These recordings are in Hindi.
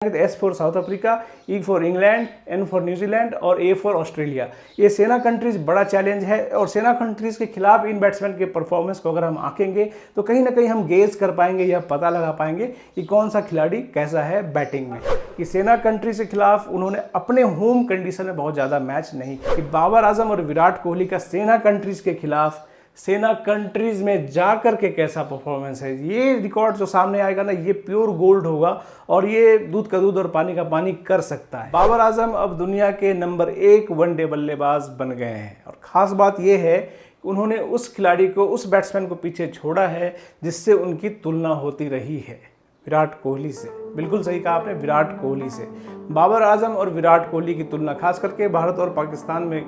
S for South Africa, E for England, N for New Zealand और ए फॉर ऑस्ट्रेलिया। ये सेना कंट्रीज बड़ा चैलेंज है और सेना कंट्रीज के खिलाफ इन बैट्समैन के परफॉर्मेंस को अगर हम आंकेंगे तो कहीं ना कहीं हम गेज कर पाएंगे या पता लगा पाएंगे कि कौन सा खिलाड़ी कैसा है बैटिंग में। कि सेना कंट्रीज के खिलाफ उन्होंने अपने होम कंडीशन में बहुत ज़्यादा मैच नहीं कि बाबर आजम और विराट कोहली का सेना कंट्रीज के खिलाफ सेना कंट्रीज में जाकर के कैसा परफॉर्मेंस है। ये रिकॉर्ड जो सामने आएगा ना, ये प्योर गोल्ड होगा और ये दूध का दूध और पानी का पानी कर सकता है। बाबर आजम अब दुनिया के नंबर 1 वनडे बल्लेबाज बन गए हैं और ख़ास बात ये है कि उन्होंने उस खिलाड़ी को, उस बैट्समैन को पीछे छोड़ा है जिससे उनकी तुलना होती रही है, विराट कोहली से। बिल्कुल सही कहा आपने, विराट कोहली से। बाबर आजम और विराट कोहली की तुलना खास करके भारत और पाकिस्तान में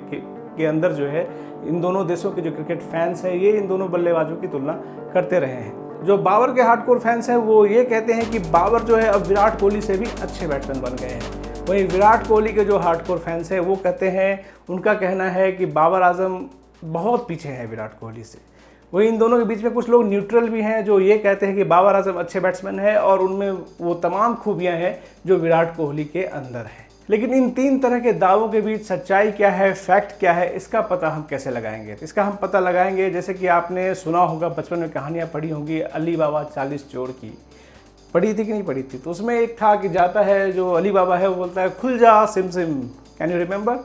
के अंदर जो है, इन दोनों देशों के जो क्रिकेट फैंस हैं ये इन दोनों बल्लेबाजों की तुलना करते रहे हैं। जो बाबर के हार्डकोर फैंस हैं वो ये कहते हैं कि बाबर जो है अब विराट कोहली से भी अच्छे बैट्समैन बन गए हैं। वहीं विराट कोहली के जो हार्डकोर फैंस हैं वो कहते हैं, उनका कहना है कि बाबर आजम बहुत पीछे है विराट कोहली से। वहीं इन दोनों के बीच में कुछ लोग न्यूट्रल भी हैं जो ये कहते हैं कि बाबर आजम अच्छे बैट्समैन है और उनमें वो तमाम खूबियाँ हैं जो विराट कोहली के अंदर हैं। लेकिन इन तीन तरह के दावों के बीच सच्चाई क्या है, फैक्ट क्या है, इसका पता हम कैसे लगाएंगे? इसका हम पता लगाएंगे जैसे कि आपने सुना होगा, बचपन में कहानियाँ पढ़ी होंगी अली बाबा 40 चोर की। पढ़ी थी कि नहीं पढ़ी थी? तो उसमें एक था कि जाता है जो अली बाबा है वो बोलता है खुल जा SIM SIM, can you remember?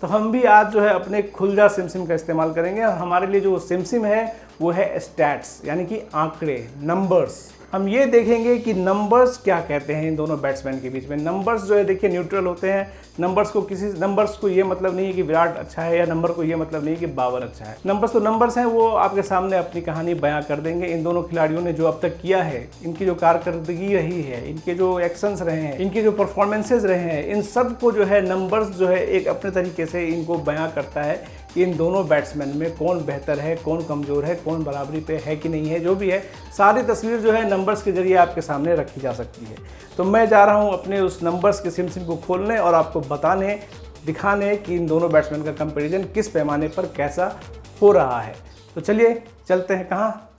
तो हम भी आज जो है अपने खुल जा सिम सिम का इस्तेमाल करेंगे और हमारे लिए जो सिम सिम है वो है स्टैट्स, यानी कि आंकड़े, नंबर्स। हम ये देखेंगे कि नंबर्स क्या कहते हैं इन दोनों बैट्समैन के बीच में। नंबर्स जो है देखिए न्यूट्रल होते हैं। नंबर्स को ये मतलब नहीं है कि विराट अच्छा है या नंबर को ये मतलब नहीं है कि बाबर अच्छा है। नंबर्स तो नंबर्स हैं, वो आपके सामने अपनी कहानी बयां कर देंगे। इन दोनों खिलाड़ियों ने जो अब तक किया है, इनकी जो कारकर्दगी रही है, इनके जो एक्शंस रहे हैं, इनके जो परफॉर्मेंसेज रहे हैं, इन सब को जो है नंबर्स जो है एक अपने तरीके से इनको बयां करता है कि इन दोनों बैट्समैन में कौन बेहतर है, कौन कमज़ोर है, कौन बराबरी पे है कि नहीं है। जो भी है सारी तस्वीर जो है नंबर्स के जरिए आपके सामने रखी जा सकती है। तो मैं जा रहा हूं अपने उस नंबर्स के सिम सिम को खोलने और आपको बताने, दिखाने कि इन दोनों बैट्समैन का कंपैरिजन किस पैमाने पर कैसा हो रहा है। तो चलिए चलते हैं कहाँ,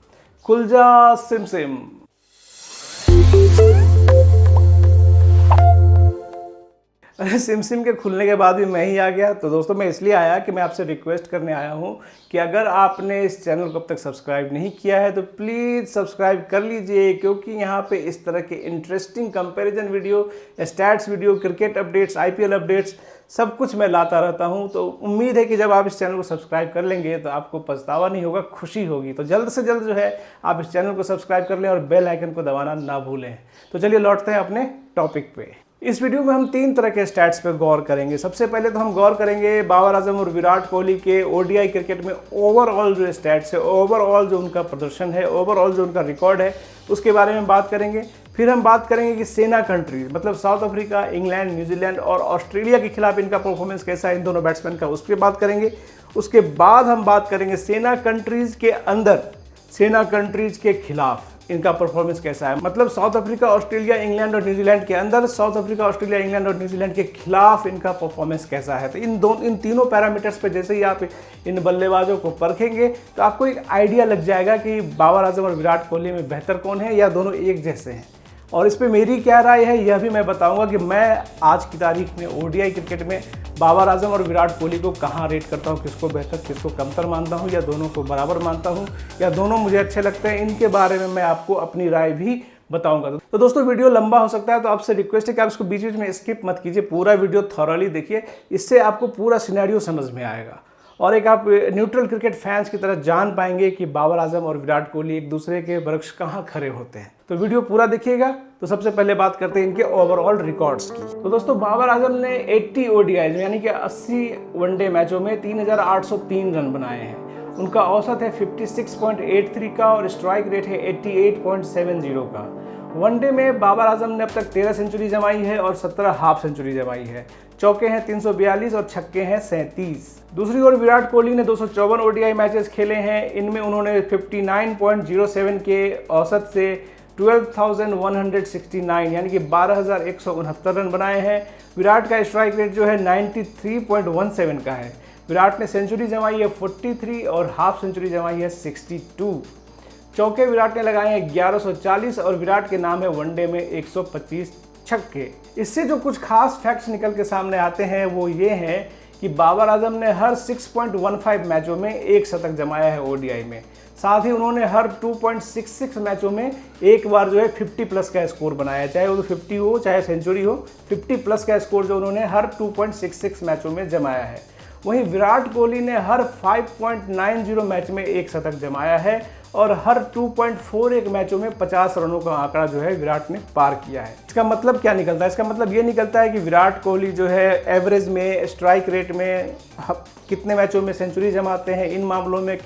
खुल जा सिम सिम। सिम सिम के खुलने के बाद भी मैं ही आ गया। तो दोस्तों मैं इसलिए आया कि मैं आपसे रिक्वेस्ट करने आया हूं कि अगर आपने इस चैनल को अब तक सब्सक्राइब नहीं किया है तो प्लीज़ सब्सक्राइब कर लीजिए, क्योंकि यहाँ पे इस तरह के interesting comparison video, stats video, cricket updates, IPL updates, सब कुछ मैं लाता रहता हूँ। तो उम्मीद है कि जब आप इस चैनल को सब्सक्राइब कर लेंगे तो आपको पछतावा नहीं होगा, खुशी होगी। तो जल्द से जल्द जो है आप इस चैनल को सब्सक्राइब कर लें और बेल आइकन को दबाना ना भूलें। तो चलिए लौटते हैं अपने टॉपिक पे। इस वीडियो में हम 3 तरह के स्टैट्स पे गौर करेंगे। सबसे पहले तो हम गौर करेंगे बाबर आजम और विराट कोहली के ODI क्रिकेट में ओवरऑल जो स्टैट्स है, ओवरऑल जो उनका प्रदर्शन है, ओवरऑल जो उनका रिकॉर्ड है, उसके बारे में बात करेंगे। फिर हम बात करेंगे कि सेना कंट्रीज मतलब साउथ अफ्रीका, इंग्लैंड, न्यूजीलैंड और ऑस्ट्रेलिया के खिलाफ इनका परफॉर्मेंस कैसा है इन दोनों बैट्समैन का, उस पर बात करेंगे। उसके बाद हम बात करेंगे सेना कंट्रीज के अंदर, सेना कंट्रीज के खिलाफ इनका परफॉर्मेंस कैसा है। मतलब साउथ अफ्रीका, ऑस्ट्रेलिया, इंग्लैंड और न्यूजीलैंड के अंदर, साउथ अफ्रीका, ऑस्ट्रेलिया, इंग्लैंड और न्यूजीलैंड के खिलाफ इनका परफॉर्मेंस कैसा है। तो इन तीनों पैरामीटर्स पे जैसे ही आप इन बल्लेबाजों को परखेंगे तो आपको एक आइडिया लग जाएगा कि बाबर आजम और विराट कोहली में बेहतर कौन है या दोनों एक जैसे हैं। और इस पर मेरी क्या राय है यह भी मैं बताऊंगा कि मैं आज की तारीख में ODI क्रिकेट में बाबर आजम और विराट कोहली को कहाँ रेट करता हूँ, किसको बेहतर, किसको कमतर मानता हूँ या दोनों को बराबर मानता हूँ या दोनों मुझे अच्छे लगते हैं। इनके बारे में मैं आपको अपनी राय भी बताऊंगा। तो दोस्तों वीडियो लंबा हो सकता है, तो आपसे रिक्वेस्ट है कि आप इसको बीच बीच में स्किप मत कीजिए, पूरा वीडियो थॉरली देखिए, इससे आपको पूरा सिनेरियो समझ में आएगा और एक आप न्यूट्रल क्रिकेट फैंस की तरह जान पाएंगे कि बाबर आजम और विराट कोहली एक दूसरे के वृक्ष कहाँ खड़े होते हैं। तो वीडियो पूरा देखिएगा। तो सबसे पहले बात करते हैं इनके ओवरऑल रिकॉर्ड्स की। तो दोस्तों बाबर आजम ने 80 ODI यानी कि 80 वनडे मैचों में 3803 रन बनाए हैं। उनका औसत है 56.83 का और स्ट्राइक रेट है 88.70 का। वनडे में बाबर आजम ने अब तक 13 सेंचुरी जमाई है और 17 हाफ सेंचुरी जमाई है। चौके हैं 342 और छक्के हैं 37। दूसरी ओर विराट कोहली ने 254 ODI मैचेस खेले हैं। इनमें उन्होंने 59.07 के औसत से 12,169 यानी कि 12,169 रन बनाए हैं। विराट का स्ट्राइक रेट जो है 93.17 का है। विराट ने सेंचुरी जमाई है 43 और हाफ सेंचुरी जमाई है 62। चौके विराट ने लगाए हैं 1140 और विराट के नाम है वनडे में 125 छक्के। इससे जो कुछ खास फैक्ट्स निकल के सामने आते हैं वो ये हैं कि बाबर आजम ने हर 6.15 मैचों में एक शतक जमाया है ओडीआई में। साथ ही उन्होंने हर 2.66 मैचों में एक बार जो है 50 प्लस का स्कोर बनाया, चाहे वो 50 हो चाहे सेंचुरी हो, 50 प्लस का स्कोर जो उन्होंने हर 2.66 मैचों में जमाया है। वहीं विराट कोहली ने हर 5.90 मैच में एक शतक जमाया है और हर 2.41 मैचों में 50 रनों का आंकड़ा जो है विराट ने पार किया है। इसका मतलब क्या निकलता है? इसका मतलब ये निकलता है कि विराट कोहली जो है एवरेज में, स्ट्राइक रेट में, कितने मैचों में सेंचुरी जमाते हैं, इन मामलों में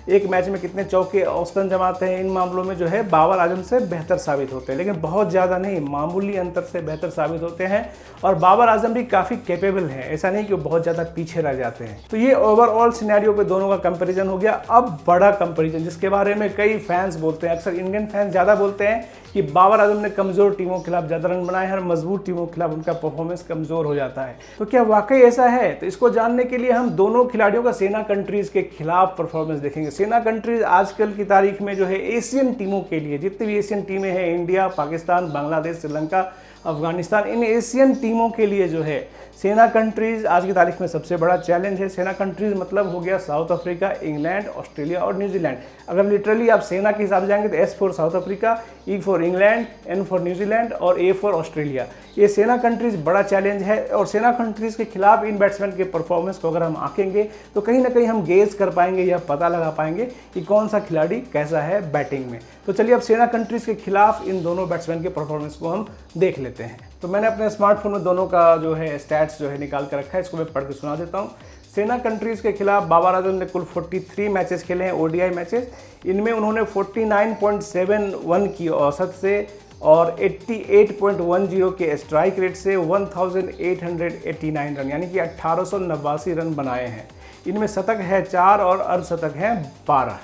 एक मैच में कितने चौके औसतन जमाते हैं, इन मामलों में जो है बाबर आजम से बेहतर साबित होते हैं, लेकिन बहुत ज़्यादा नहीं, मामूली अंतर से बेहतर साबित होते हैं। और बाबर आजम भी काफ़ी कैपेबल हैं, ऐसा नहीं कि वो बहुत ज़्यादा पीछे रह जाते हैं। तो ये ओवरऑल सिनेरियो पे दोनों का कंपैरिजन हो गया। अब बड़ा कंपैरिजन जिसके बारे में कई फैंस बोलते हैं, अक्सर इंडियन फैंस ज़्यादा बोलते हैं कि बाबर आजम ने कमज़ोर टीमों के खिलाफ ज़्यादा रन बनाए हैं और मजबूत टीमों के खिलाफ उनका परफॉर्मेंस कमज़ोर हो जाता है। तो क्या वाकई ऐसा है? तो इसको जानने के लिए हम दोनों खिलाड़ियों का सेना कंट्रीज़ के खिलाफ परफॉर्मेंस देखेंगे। सेना कंट्रीज़ आजकल की तारीख में जो है एशियन टीमों के लिए, जितनी भी एशियन टीमें हैं, इंडिया, पाकिस्तान, बांग्लादेश, श्रीलंका, अफगानिस्तान, इन एशियन टीमों के लिए जो है सेना कंट्रीज़ आज की तारीख में सबसे बड़ा चैलेंज है। सेना कंट्रीज़ मतलब हो गया साउथ अफ्रीका, इंग्लैंड, ऑस्ट्रेलिया और न्यूजीलैंड। अगर लिटरली आप सेना के हिसाब से जाएंगे तो S for South Africa, E for England, N for New Zealand और ए फॉर ऑस्ट्रेलिया। ये सेना कंट्रीज़ बड़ा चैलेंज है और सेना कंट्रीज़ के खिलाफ इन बैट्समैन के परफॉर्मेंस को अगर हम आंकेंगे तो कहीं ना कहीं हम गेज कर पाएंगे या पता लगा पाएंगे कि कौन सा खिलाड़ी कैसा है बैटिंग में। तो चलिए अब सेना कंट्रीज़ के खिलाफ इन दोनों बैट्समैन के परफॉर्मेंस को हम देख लेते हैं। तो मैंने अपने स्मार्टफोन में दोनों का जो है स्टैट्स जो है निकाल कर रखा है, इसको मैं पढ़ के सुना देता हूँ। सेना कंट्रीज़ के खिलाफ बाबर आजम ने कुल 43 मैचेस खेले हैं, ओडीआई मैचेस। इनमें उन्होंने 49.71 की औसत से और 88.10 के स्ट्राइक रेट से 1889 रन यानी कि 1889 रन बनाए हैं। इनमें शतक है 4 और अर्धशतक हैं 12।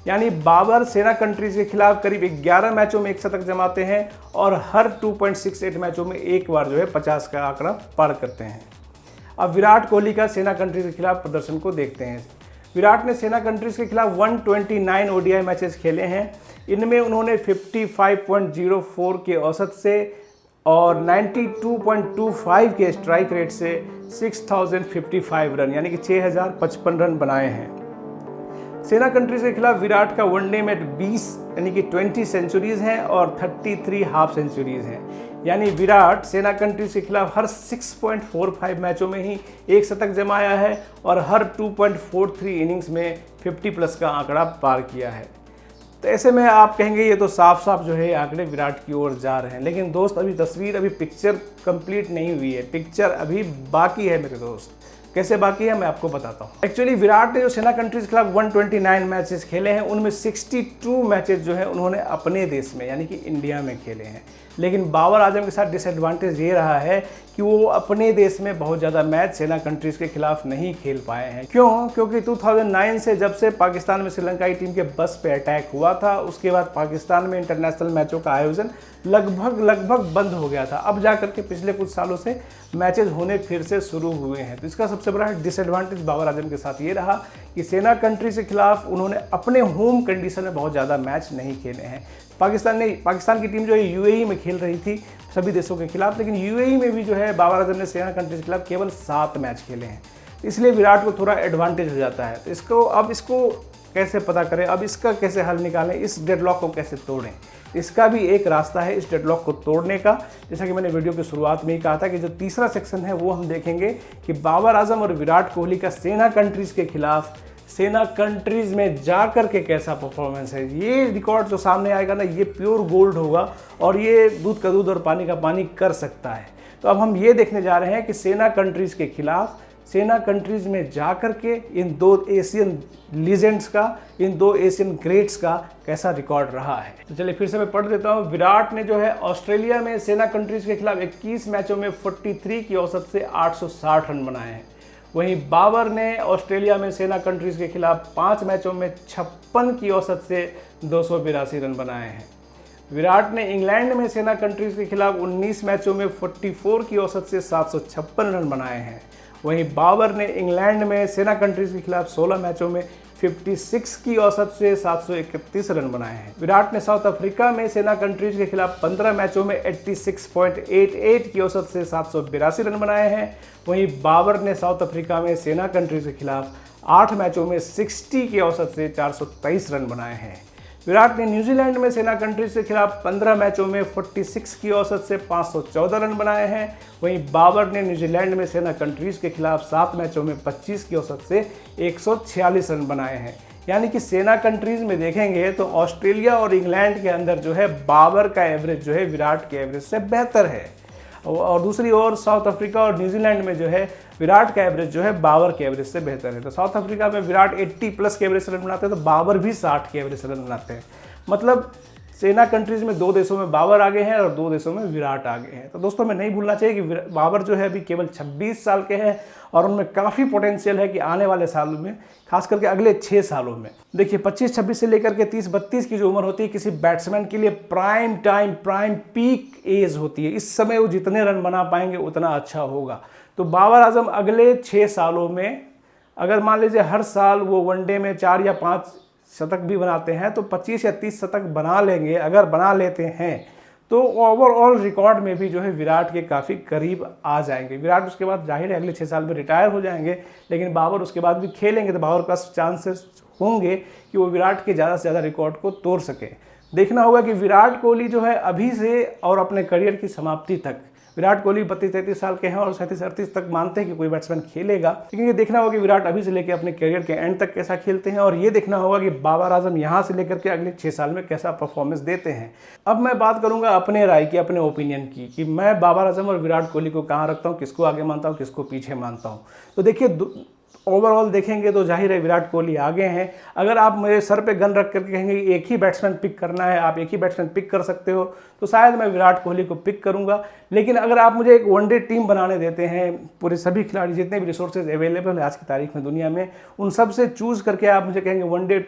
यानी बाबर सेना कंट्रीज़ के खिलाफ करीब 11 मैचों में एक शतक जमाते हैं और हर 2.68 मैचों में एक बार जो है 50 का आंकड़ा पार करते हैं। अब विराट कोहली का सेना कंट्रीज़ के खिलाफ प्रदर्शन को देखते हैं। विराट ने सेना कंट्रीज़ के खिलाफ 129 ओडीआई मैचेस खेले हैं। इनमें उन्होंने 55.04 के औसत से और 92.25 के स्ट्राइक रेट से 6055 रन यानी कि 6055 रन बनाए हैं। सेना कंट्रीज़ के खिलाफ विराट का वनडे में 20 यानी कि 20 सेंचुरीज़ हैं और 33 हाफ सेंचुरीज़ हैं। यानी विराट सेना कंट्रीज़ के खिलाफ हर 6.45 मैचों में ही एक शतक जमाया है और हर 2.43 इनिंग्स में 50 प्लस का आंकड़ा पार किया है। तो ऐसे में आप कहेंगे ये तो साफ साफ जो है आंकड़े विराट की ओर जा रहे हैं, लेकिन दोस्त अभी पिक्चर कंप्लीट नहीं हुई है, पिक्चर अभी बाकी है मेरे दोस्त। कैसे बाकी है मैं आपको बताता हूँ। एक्चुअली विराट ने जो सेना कंट्रीज़ के खिलाफ 129 मैचेस खेले हैं उनमें 62 मैचेस जो है उन्होंने अपने देश में यानी कि इंडिया में खेले हैं। लेकिन बाबर आजम के साथ डिसएडवांटेज ये रहा है कि वो अपने देश में बहुत ज़्यादा मैच सेना कंट्रीज़ के खिलाफ नहीं खेल पाए हैं। क्यों? क्योंकि 2009 से जब से पाकिस्तान में श्रीलंकाई टीम के बस पे अटैक हुआ था उसके बाद पाकिस्तान में इंटरनेशनल मैचों का आयोजन लगभग बंद हो गया था। अब जाकर के पिछले कुछ सालों से मैचेस होने फिर से शुरू हुए हैं। तो इसका सबसे बड़ा डिसएडवांटेज बाबर आजम के साथ ये रहा कि सेना कंट्री के खिलाफ उन्होंने अपने होम कंडीशन में बहुत ज़्यादा मैच नहीं खेले हैं। पाकिस्तान की टीम जो है यूएई में खेल रही थी सभी देशों के खिलाफ, लेकिन यूएई में भी जो है बाबर आजम ने सेना कंट्री के खिलाफ केवल 7 मैच खेले हैं। इसलिए विराट को थोड़ा एडवांटेज हो जाता है। तो इसको कैसे पता करें, अब इसका कैसे हल निकालें, इस डेडलॉक को कैसे तोड़ें? इसका भी एक रास्ता है इस डेडलॉक को तोड़ने का। जैसा कि मैंने वीडियो की शुरुआत में ही कहा था कि जो तीसरा सेक्शन है वो हम देखेंगे कि बाबर आजम और विराट कोहली का सेना कंट्रीज़ के खिलाफ सेना कंट्रीज़ में जाकर के कैसा परफॉर्मेंस है। ये रिकॉर्ड जो सामने आएगा ना, ये प्योर गोल्ड होगा और ये दूध का दूध और पानी का पानी कर सकता है। तो अब हम ये देखने जा रहे हैं कि सेना कंट्रीज़ के खिलाफ सेना कंट्रीज़ में जाकर के इन 2 एशियन लीजेंड्स का, इन 2 एशियन ग्रेट्स का कैसा रिकॉर्ड रहा है। तो चलिए फिर से मैं पढ़ देता हूँ। विराट ने जो है ऑस्ट्रेलिया में सेना कंट्रीज़ के खिलाफ 21 मैचों में 43 की औसत से 860 रन बनाए हैं। वहीं बाबर ने ऑस्ट्रेलिया में सेना कंट्रीज़ के खिलाफ 5 मैचों में 56 की औसत से 282 रन बनाए हैं। विराट ने इंग्लैंड में सेना कंट्रीज़ के खिलाफ 19 मैचों में 44 की औसत से 756 रन बनाए हैं। वहीं बाबर ने इंग्लैंड में सेना कंट्रीज़ के खिलाफ 16 मैचों में 56 की औसत से 731 रन बनाए हैं। विराट ने साउथ अफ्रीका में सेना कंट्रीज के खिलाफ 15 मैचों में 86.88 की औसत से 782 रन बनाए हैं। वहीं बाबर ने साउथ अफ्रीका में सेना कंट्रीज के खिलाफ 8 मैचों में 60 की औसत से 423 रन बनाए हैं। विराट ने न्यूजीलैंड में सेना कंट्रीज के खिलाफ 15 मैचों में 46 की औसत से 514 रन बनाए हैं। वहीं बाबर ने न्यूजीलैंड में सेना कंट्रीज के खिलाफ 7 मैचों में 25 की औसत से 146 रन बनाए हैं। यानी कि सेना कंट्रीज में देखेंगे तो ऑस्ट्रेलिया और इंग्लैंड के अंदर जो है बाबर का एवरेज जो है विराट के एवरेज से बेहतर है, और दूसरी ओर साउथ अफ्रीका और न्यूजीलैंड में जो है विराट का एवरेज जो है बाबर के एवरेज से बेहतर है। तो साउथ अफ्रीका में विराट 80 प्लस के एवरेज से रन बनाते हैं तो बाबर भी 60 के एवरेज से रन बनाते हैं। मतलब सेना कंट्रीज में 2 देशों में बाबर आगे हैं और 2 देशों में विराट आगे हैं। तो दोस्तों, हमें नहीं भूलना चाहिए कि बाबर जो है अभी केवल 26 साल के हैं और उनमें काफ़ी पोटेंशियल है कि आने वाले सालों में, खास करके अगले 6 सालों में, देखिए 25-26 से लेकर के 30-32 की जो उम्र होती है किसी बैट्समैन के लिए prime time, prime peak age होती है। इस समय वो जितने रन बना पाएंगे उतना अच्छा होगा। तो बाबर आजम अगले 6 सालों में अगर मान लीजिए हर साल वो वनडे में 4 या 5 शतक भी बनाते हैं तो 25 या 30 शतक बना लेंगे। अगर बना लेते हैं तो ओवरऑल रिकॉर्ड में भी जो है विराट के काफ़ी करीब आ जाएंगे। विराट उसके बाद जाहिर है अगले 6 साल में रिटायर हो जाएंगे, लेकिन बाबर उसके बाद भी खेलेंगे तो बाबर का चांसेस होंगे कि वो विराट के ज़्यादा से ज़्यादा रिकॉर्ड को तोड़ सके। देखना होगा कि विराट कोहली जो है अभी से और अपने करियर की समाप्ति तक, विराट कोहली 32-33 साल के हैं और 37-38 तक मानते हैं कि कोई बैट्समैन खेलेगा, लेकिन ये देखना होगा कि विराट अभी से लेकर अपने करियर के एंड तक कैसा खेलते हैं, और ये देखना होगा कि बाबर आजम यहाँ से लेकर के अगले 6 साल में कैसा परफॉर्मेंस देते हैं। अब मैं बात करूंगा अपने राय की, अपने ओपिनियन की, कि मैं बाबर आजम और विराट कोहली को कहाँ रखता हूँ, किसको आगे मानता हूँ, किसको पीछे मानता हूँ। तो देखिए, ओवरऑल देखेंगे तो जाहिर है विराट कोहली आगे हैं। अगर आप मेरे सर पे गन रख करके कहेंगे कि एक ही बैट्समैन पिक करना है, आप एक ही बैट्समैन पिक कर सकते हो, तो शायद मैं विराट कोहली को पिक करूंगा। लेकिन अगर आप मुझे एक वनडे टीम बनाने देते हैं, पूरे सभी खिलाड़ी जितने भी रिसोर्सेज अवेलेबल है आज की तारीख में दुनिया में, उन सब से चूज़ करके आप मुझे कहेंगे वनडे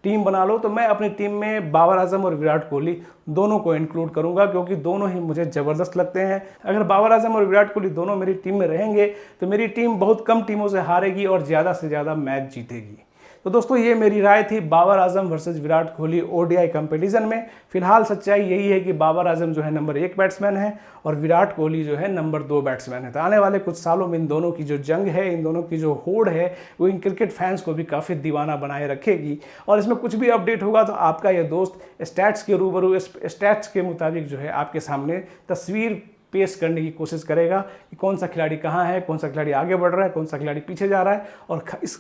टीम बना लो, तो मैं अपनी टीम में बाबर आजम और विराट कोहली दोनों को इंक्लूड करूंगा, क्योंकि दोनों ही मुझे ज़बरदस्त लगते हैं। अगर बाबर आजम और विराट कोहली दोनों मेरी टीम में रहेंगे तो मेरी टीम बहुत कम टीमों से हारेगी और ज़्यादा से ज़्यादा मैच जीतेगी। तो दोस्तों, ये मेरी राय थी Babar Azam versus Virat Kohli ODI competition में। फिलहाल सच्चाई यही है कि बाबर आजम जो है नंबर 1 बैट्समैन है और विराट कोहली जो है नंबर 2 बैट्समैन है। तो आने वाले कुछ सालों में इन दोनों की जो जंग है, इन दोनों की जो होड़ है, वो इन क्रिकेट फैंस को भी काफ़ी दीवाना बनाए रखेगी। और इसमें कुछ भी अपडेट होगा तो आपका ये दोस्त स्टैट्स के रूबरू, स्टैट्स के मुताबिक जो है आपके सामने तस्वीर पेश करने की कोशिश करेगा कि कौन सा खिलाड़ी कहाँ है, कौन सा खिलाड़ी आगे बढ़ रहा है, कौन सा खिलाड़ी पीछे जा रहा है,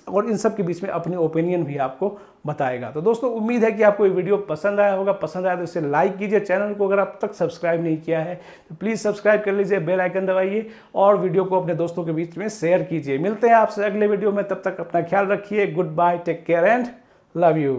और इन सब के बीच में अपनी ओपिनियन भी आपको बताएगा। तो दोस्तों, उम्मीद है कि आपको ये वीडियो पसंद आया होगा। पसंद आया तो इसे लाइक कीजिए। चैनल को अगर आप तक सब्सक्राइब नहीं किया है तो प्लीज़ सब्सक्राइब कर लीजिए, बेल आइकन दबाइए और वीडियो को अपने दोस्तों के बीच में शेयर कीजिए। मिलते हैं आपसे अगले वीडियो में, तब तक अपना ख्याल रखिए। Goodbye, take care and love you.